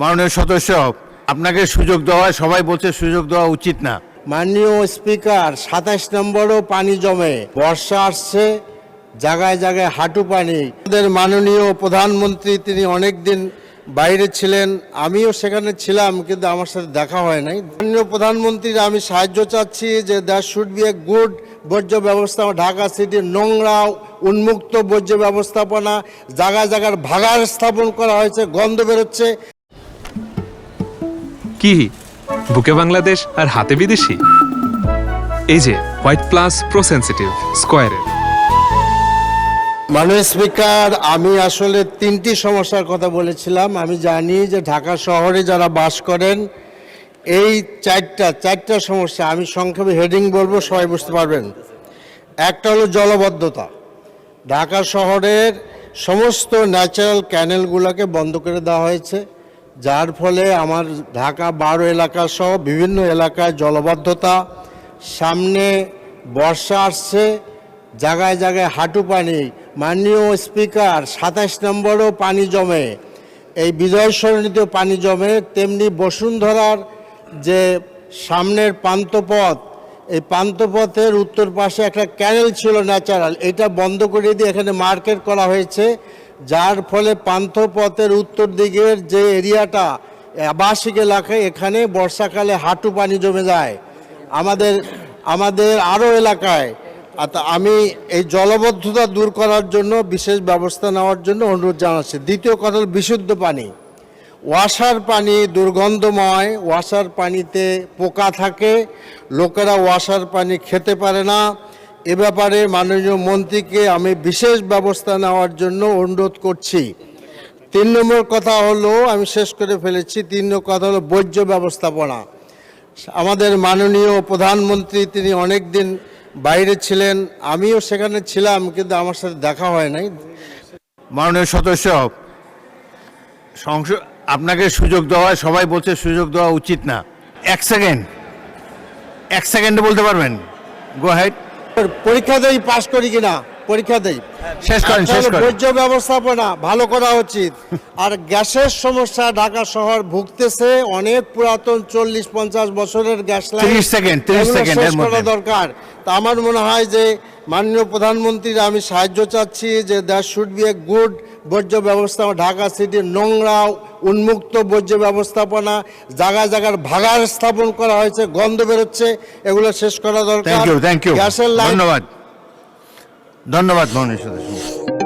মাননীয় সদস্য, আপনাকে সুযোগ দেওয়া হয়, সবাই বলছে সুযোগ দেওয়া উচিত না। মাননীয় স্পিকার, 27 নম্বরও পানি জমে, বর্ষা আসছে, জায়গায় জায়গায় হাঁটু পানি। আমাদের মাননীয় প্রধানমন্ত্রী তিনি অনেক দিন বাইরে ছিলেন, আমিও সেখানে ছিলাম, কিন্তু আমার সাথে দেখা হয় নাই। মাননীয় প্রধানমন্ত্রীর আমি সাহায্য চাচ্ছি যে that should B a good বর্জ্য ব্যবস্থা। ঢাকা সিটির নোংরা উন্মুক্ত বর্জ্য ব্যবস্থাপনা, জায়গায় জায়গার ভাগাড় স্থাপন করা হয়েছে, গন্ধ বেরোচ্ছে। কি বুকে বাংলাদেশ আর হাতে বিদেশি? এই যে হোয়াইট প্লাস প্রো সেনসিটিভ স্কয়ারের। মাননীয় স্পিকার, আমি আসলে 3টি সমস্যার কথা বলেছিলাম। আমি জানি যে ঢাকা শহরে যারা বাস করেন এই চারটা সমস্যা, আমি সংক্ষেপে হেডিং বলবো, সবাই বুঝতে পারবেন। একটা হলো জলবদ্ধতা। ঢাকা শহরের সমস্ত ন্যাচারাল ক্যানেলগুলোকে বন্ধ করে দেওয়া হয়েছে, যার ফলে আমার ঢাকা 12 এলাকা সহ বিভিন্ন এলাকায় জলবদ্ধতা। সামনে বর্ষা আসছে, জায়গায় জায়গায় হাঁটু পানি। মাননীয় স্পিকার, 27 নম্বরও পানি জমে, এই বিজয় সরণিতেও পানি জমে। তেমনি বসুন্ধরার যে সামনের পান্থপথ, এই পান্থপথের উত্তর পাশে একটা ক্যানেল ছিল ন্যাচারাল, এটা বন্ধ করে দিয়ে এখানে মার্কেট করা হয়েছে, যার ফলে পান্থপথের উত্তর দিকের যে এরিয়াটা আবাসিক এলাকায়, এখানে বর্ষাকালে হাঁটু পানি জমে যায়। আমাদের আরও এলাকায় আমি এই জলবদ্ধতা দূর করার জন্য বিশেষ ব্যবস্থা নেওয়ার জন্য অনুরোধ জানাচ্ছি। দ্বিতীয় কথা হল বিশুদ্ধ পানি। ওয়াসার পানি দুর্গন্ধময়, ওয়াসার পানিতে পোকা থাকে, লোকেরা ওয়াসার পানি খেতে পারে না। এ ব্যাপারে মাননীয় মন্ত্রীকে আমি বিশেষ ব্যবস্থা নেওয়ার জন্য অনুরোধ করছি। 3 নম্বর কথা হলো, আমি শেষ করে ফেলেছি, 3 নম্বর কথা হলো বর্জ্য ব্যবস্থাপনা। আমাদের মাননীয় প্রধানমন্ত্রী তিনি অনেক দিন বাইরে ছিলেন, আমিও সেখানে ছিলাম, কিন্তু আমার সাথে দেখা হয় নাই। মাননীয় সদস্য, আপনাকে সুযোগ দেওয়া হয়, সবাই বলছে সুযোগ দেওয়া উচিত না। এক সেকেন্ডে বলতে পারবেন? গো হেড। পরীক্ষা দেই, পাস করি কিনা পরীক্ষা দেই। শেষ করেন। বর্জ্য ব্যবস্থাপনা ভালো করা উচিত। আর গ্যাসের সমস্যা, ঢাকা শহর ভুগতেছে, অনেক পুরাতন 40-50 বছরের গ্যাস লাইন, 30 সেকেন্ড করা দরকার। তা আমার মনে হয় যে মাননীয় প্রধানমন্ত্রীর আমি সাহায্য চাচ্ছি যে that should B a good বর্জ্য ব্যবস্থা। ঢাকা সিটির নোংরা উন্মুক্ত বর্জ্য ব্যবস্থাপনা, জায়গায় জায়গার ভাগাড় স্থাপন করা হয়েছে, গন্ধ বেরোচ্ছে, এগুলো শেষ করা দরকার। Thank you. গ্যাসের লাইন। ধন্যবাদ মাননীয় সদস্য।